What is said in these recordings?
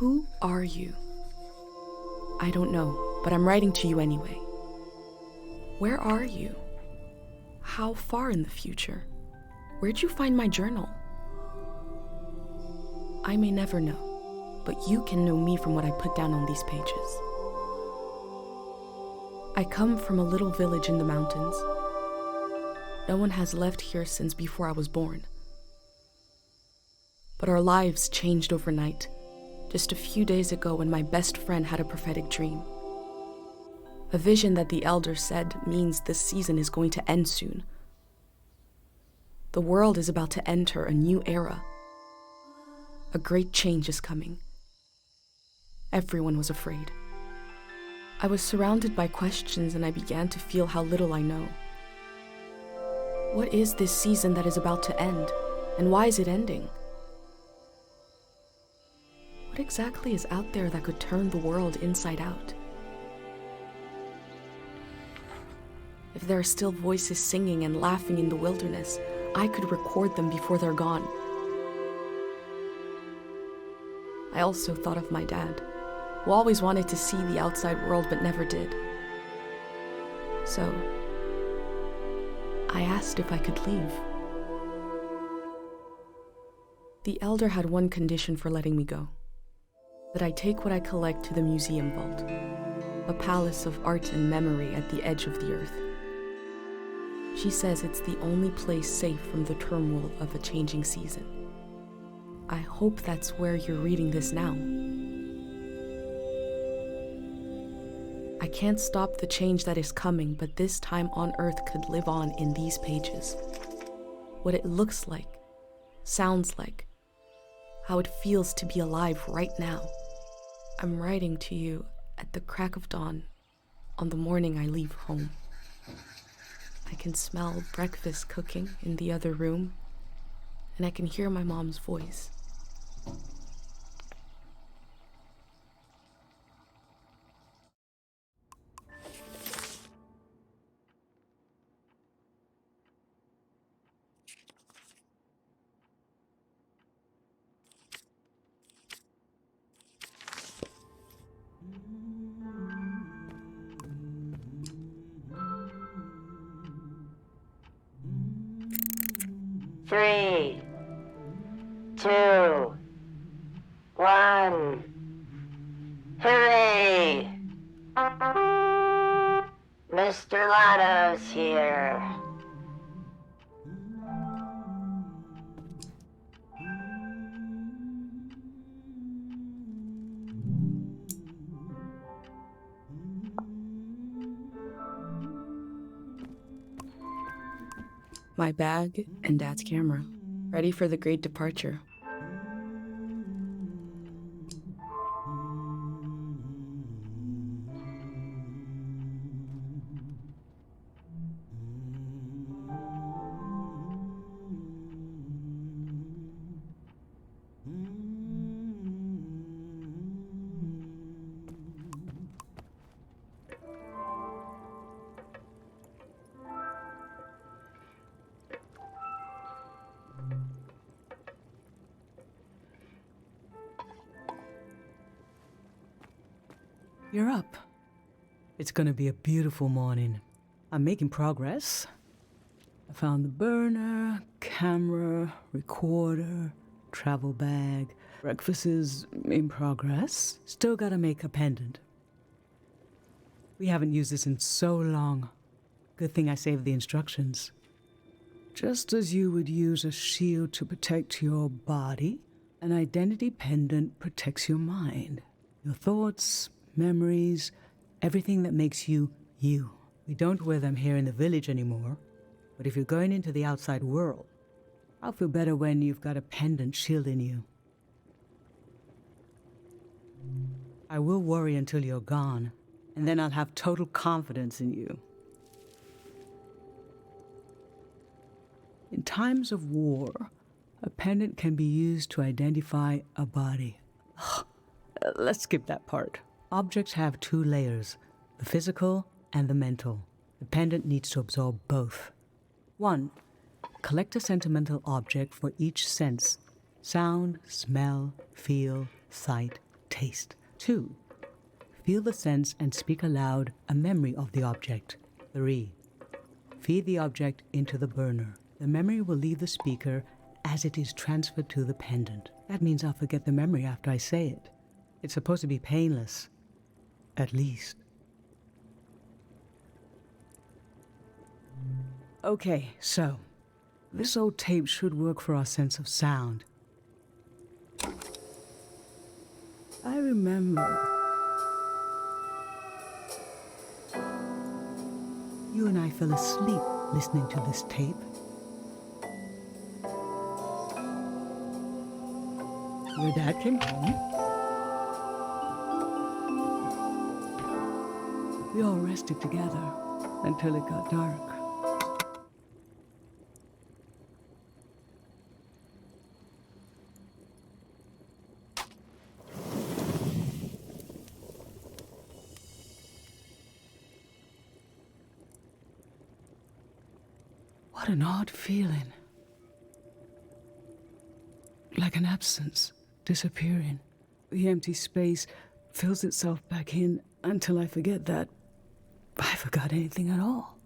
Who are you? I don't know, but I'm writing to you anyway. Where are you? How far in the future? Where'd you find my journal? I may never know, but you can know me from what I put down on these pages. I come from a little village in the mountains. No one has left here since before I was born. But our lives changed overnight, just a few days ago when my best friend had a prophetic dream. A vision that the elder said means this season is going to end soon. The world is about to enter a new era. A great change is coming. Everyone was afraid. I was surrounded by questions and I began to feel how little I know. What is this season that is about to end, and why is it ending? What exactly is out there that could turn the world inside out? If there are still voices singing and laughing in the wilderness, I could record them before they're gone. I also thought of my dad, who always wanted to see the outside world but never did. So, I asked if I could leave. The elder had one condition for letting me go: that I take what I collect to the museum vault, a palace of art and memory at the edge of the earth. She says it's the only place safe from the turmoil of a changing season. I hope that's where you're reading this now. I can't stop the change that is coming, but this time on Earth could live on in these pages. What it looks like, sounds like, how it feels to be alive right now. I'm writing to you at the crack of dawn on the morning I leave home. I can smell breakfast cooking in the other room, and I can hear my mom's voice. Three, 2, 1. Hooray! Mr. Lotto's here. My bag and Dad's camera, ready for the great departure. You're up. It's gonna be a beautiful morning. I'm making progress. I found the burner, camera, recorder, travel bag. Breakfast is in progress. Still gotta make a pendant. We haven't used this in so long. Good thing I saved the instructions. Just as you would use a shield to protect your body, an identity pendant protects your mind. Your thoughts, memories, everything that makes you, you. We don't wear them here in the village anymore, but if you're going into the outside world, I'll feel better when you've got a pendant shielding you. I will worry until you're gone, and then I'll have total confidence in you. In times of war, a pendant can be used to identify a body. Let's skip that part. Objects have two layers, the physical and the mental. The pendant needs to absorb both. 1. Collect a sentimental object for each sense: sound, smell, feel, sight, taste. 2. Feel the sense and speak aloud a memory of the object. 3. Feed the object into the burner. The memory will leave the speaker as it is transferred to the pendant. That means I'll forget the memory after I say it. It's supposed to be painless. At least. Okay, so this old tape should work for our sense of sound. I remember you and I fell asleep listening to this tape. Your dad came home. We all rested together until it got dark. What an odd feeling. Like an absence, disappearing. The empty space fills itself back in until I forget that I forgot anything at all.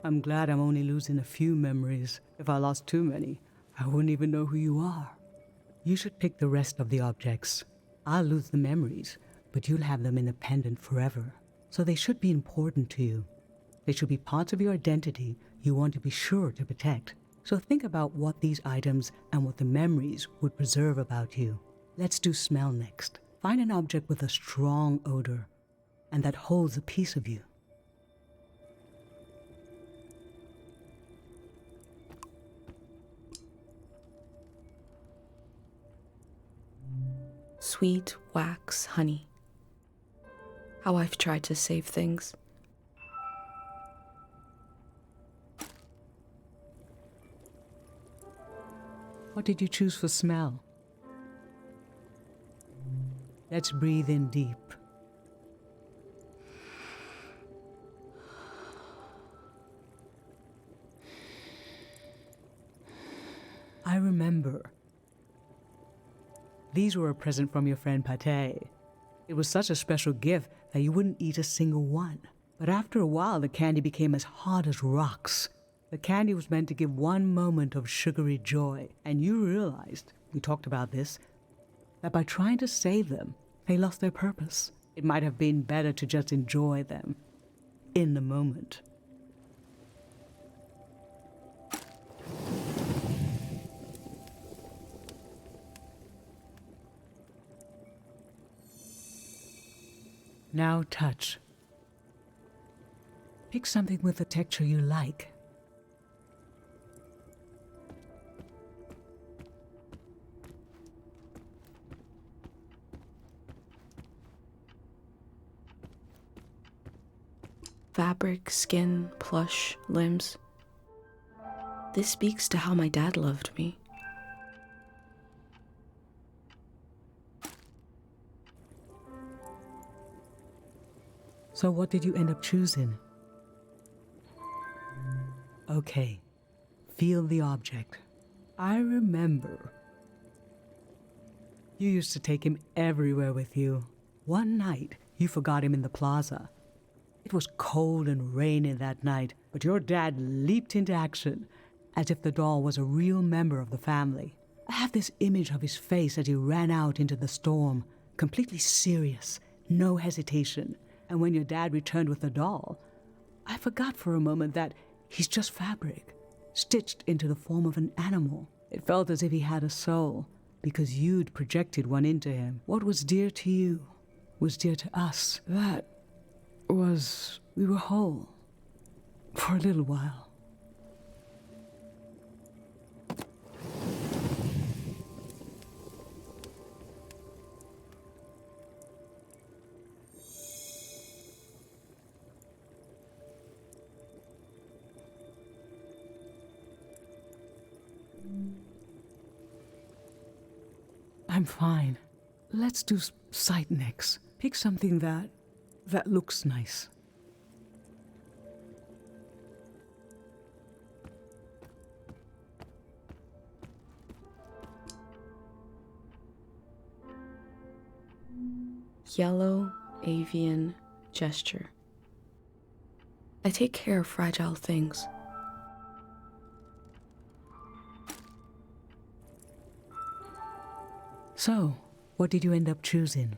I'm glad I'm only losing a few memories. If I lost too many, I wouldn't even know who you are. You should pick the rest of the objects. I'll lose the memories, but you'll have them in a pendant forever. So they should be important to you. They should be parts of your identity you want to be sure to protect. So think about what these items and what the memories would preserve about you. Let's do smell next. Find an object with a strong odor and that holds a piece of you. Sweet wax honey. How I've tried to save things. What did you choose for smell? Let's breathe in deep. I remember. These were a present from your friend Pate. It was such a special gift that you wouldn't eat a single one. But after a while, the candy became as hard as rocks. The candy was meant to give one moment of sugary joy, and you realized, we talked about this, that by trying to save them, they lost their purpose. It might have been better to just enjoy them in the moment. Now touch. Pick something with a texture you like. Fabric, skin, plush, limbs. This speaks to how my dad loved me. So what did you end up choosing? Okay, feel the object. I remember. You used to take him everywhere with you. One night, you forgot him in the plaza. It was cold and rainy that night, but your dad leaped into action as if the doll was a real member of the family. I have this image of his face as he ran out into the storm, completely serious, no hesitation. And when your dad returned with the doll, I forgot for a moment that he's just fabric, stitched into the form of an animal. It felt as if he had a soul, because you'd projected one into him. What was dear to you was dear to us. We were whole for a little while. I'm fine. Let's do sight next. Pick something that looks nice. yellow avian gesture. I take care of fragile things. So, what did you end up choosing?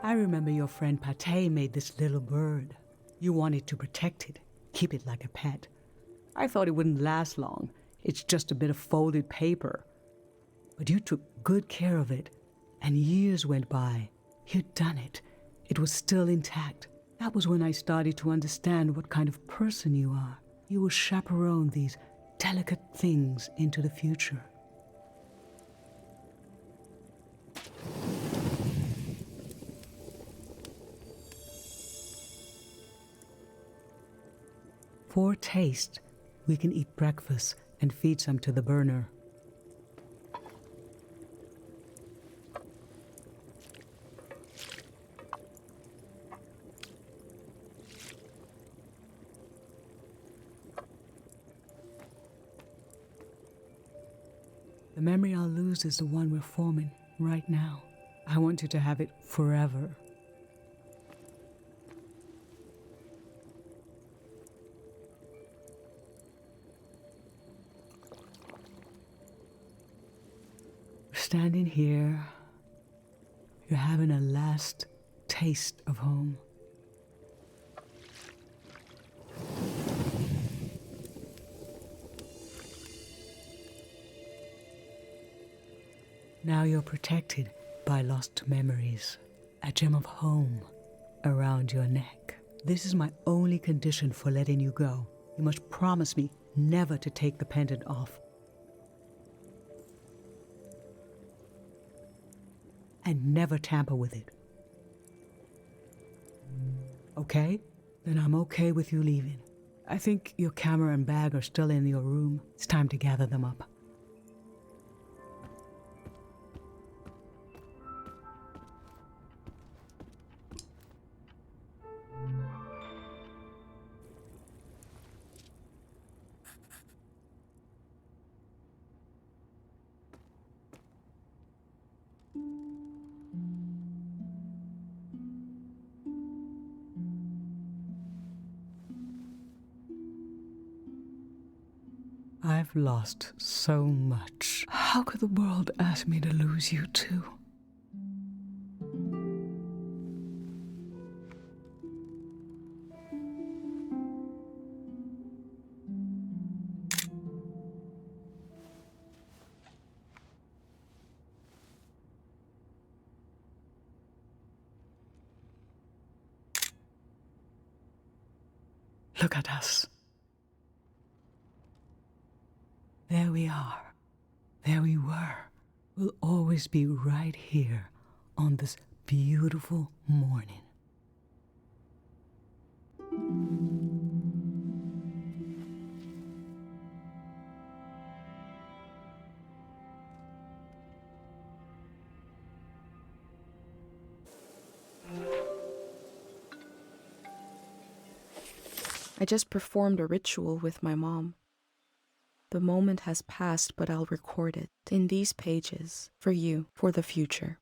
I remember your friend Pate made this little bird. You wanted to protect it, keep it like a pet. I thought it wouldn't last long. It's just a bit of folded paper. But you took good care of it, and years went by. You'd done it. It was still intact. That was when I started to understand what kind of person you are. You will chaperone these delicate things into the future. For taste, we can eat breakfast and feed some to the burner. The memory I'll lose is the one we're forming right now. I want you to have it forever. Standing here, you're having a last taste of home. Now you're protected by lost memories, a gem of home around your neck. This is my only condition for letting you go. You must promise me never to take the pendant off. And never tamper with it. Okay? Then I'm okay with you leaving. I think your camera and bag are still in your room. It's time to gather them up. I've lost so much. How could the world ask me to lose you too? Look at us. There we are. There we were. We'll always be right here on this beautiful morning. I just performed a ritual with my mom. The moment has passed, but I'll record it in these pages for you, for the future.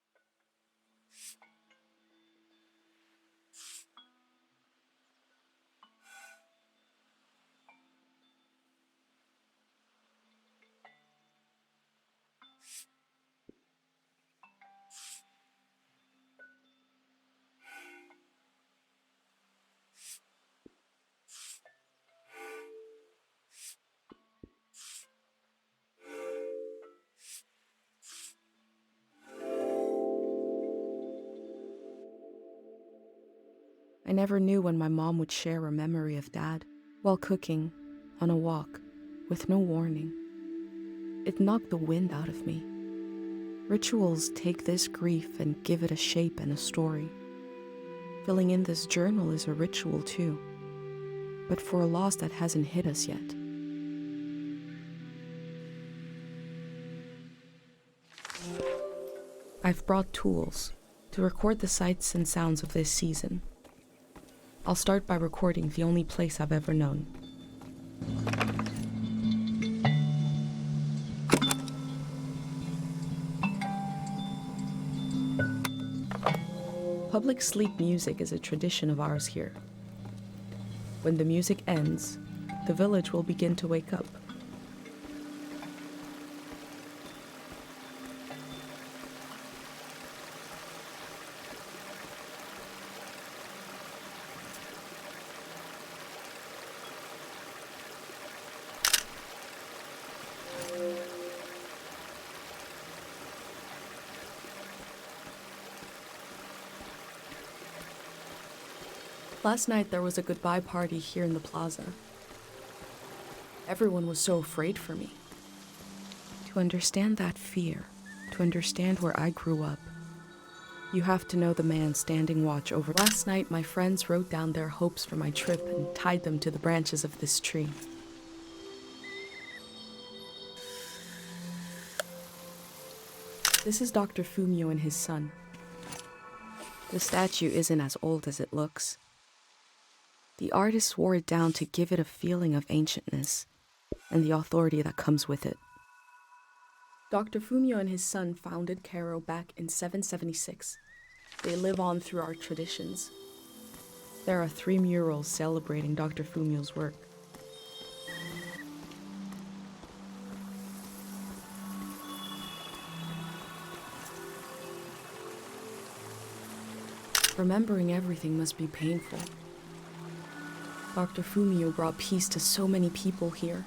I never knew when my mom would share a memory of Dad while cooking, on a walk, with no warning. It knocked the wind out of me. Rituals take this grief and give it a shape and a story. Filling in this journal is a ritual too, but for a loss that hasn't hit us yet. I've brought tools to record the sights and sounds of this season. I'll start by recording the only place I've ever known. Public sleep music is a tradition of ours here. When the music ends, the village will begin to wake up. Last night there was a goodbye party here in the plaza. Everyone was so afraid for me. To understand that fear, to understand where I grew up, you have to know the man standing watch over. Last night my friends wrote down their hopes for my trip and tied them to the branches of this tree. This is Dr. Fumio and his son. The statue isn't as old as it looks. The artist wore it down to give it a feeling of ancientness and the authority that comes with it. Dr. Fumio and his son founded Cairo back in 776. They live on through our traditions. There are 3 murals celebrating Dr. Fumio's work. Remembering everything must be painful. Dr. Fumio brought peace to so many people here.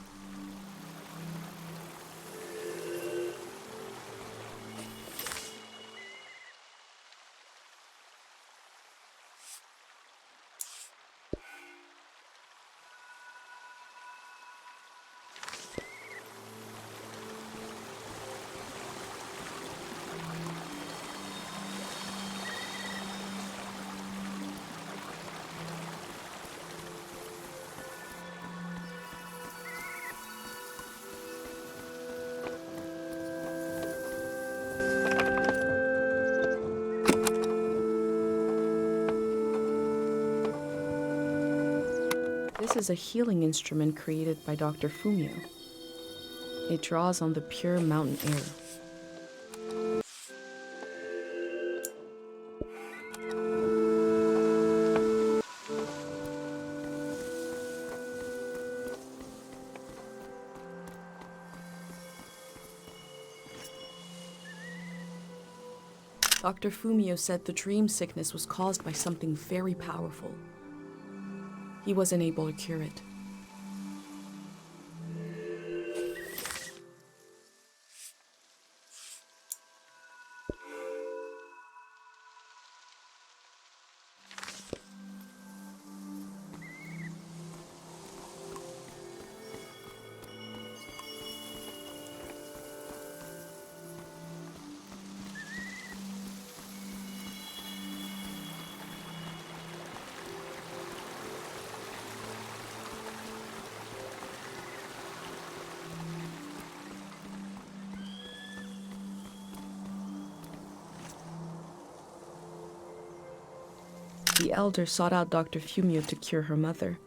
This is a healing instrument created by Dr. Fumio. It draws on the pure mountain air. Dr. Fumio said the dream sickness was caused by something very powerful. He wasn't able to cure it. The elder sought out Dr. Fumio to cure her mother,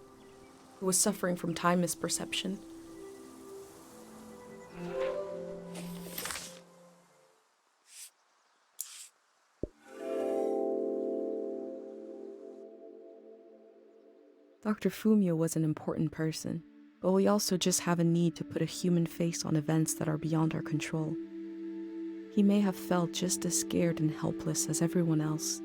who was suffering from time misperception. Dr. Fumio was an important person, but we also just have a need to put a human face on events that are beyond our control. He may have felt just as scared and helpless as everyone else.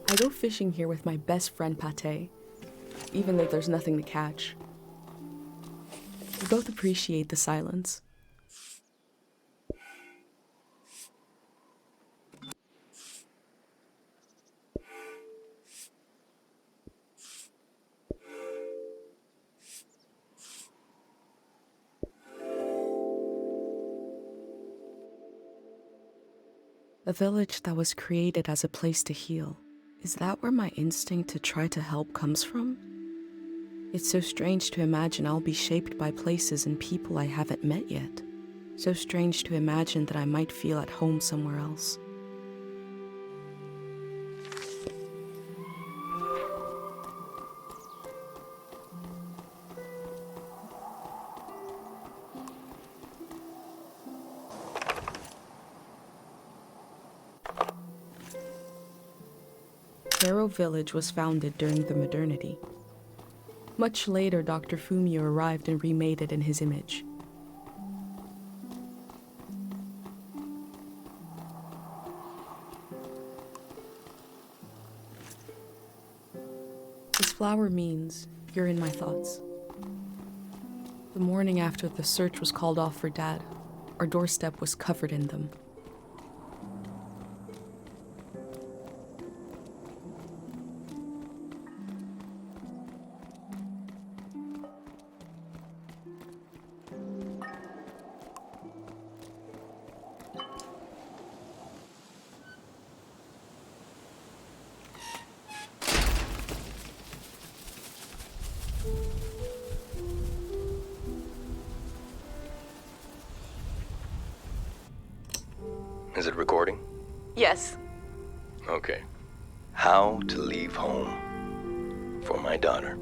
I go fishing here with my best friend Pate, even though there's nothing to catch. We both appreciate the silence. A village that was created as a place to heal. Is that where my instinct to try to help comes from? It's so strange to imagine I'll be shaped by places and people I haven't met yet. So strange to imagine that I might feel at home somewhere else. Furo village was founded during the modernity. Much later, Dr. Fumio arrived and remade it in his image. This flower means you're in my thoughts. The morning after the search was called off for Dad, our doorstep was covered in them. Is it recording? Yes. Okay. How to leave home for my daughter.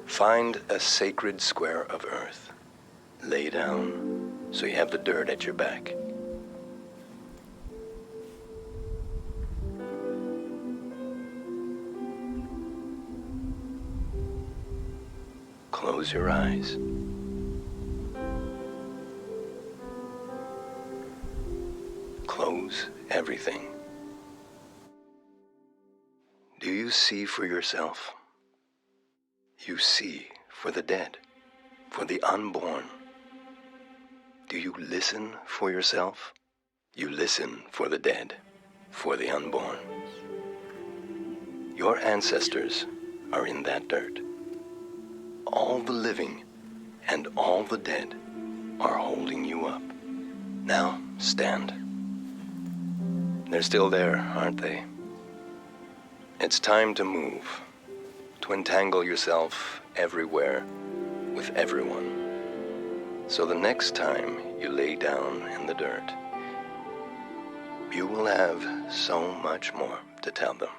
Find a sacred square of earth. Lay down so you have the dirt at your back. Close your eyes. Close everything. Do you see for yourself? You see for the dead, for the unborn. Do you listen for yourself? You listen for the dead, for the unborn. Your ancestors are in that dirt. All the living and all the dead are holding you up. Now stand. They're still there, aren't they? It's time to move, to entangle yourself everywhere with everyone. So the next time you lay down in the dirt, you will have so much more to tell them.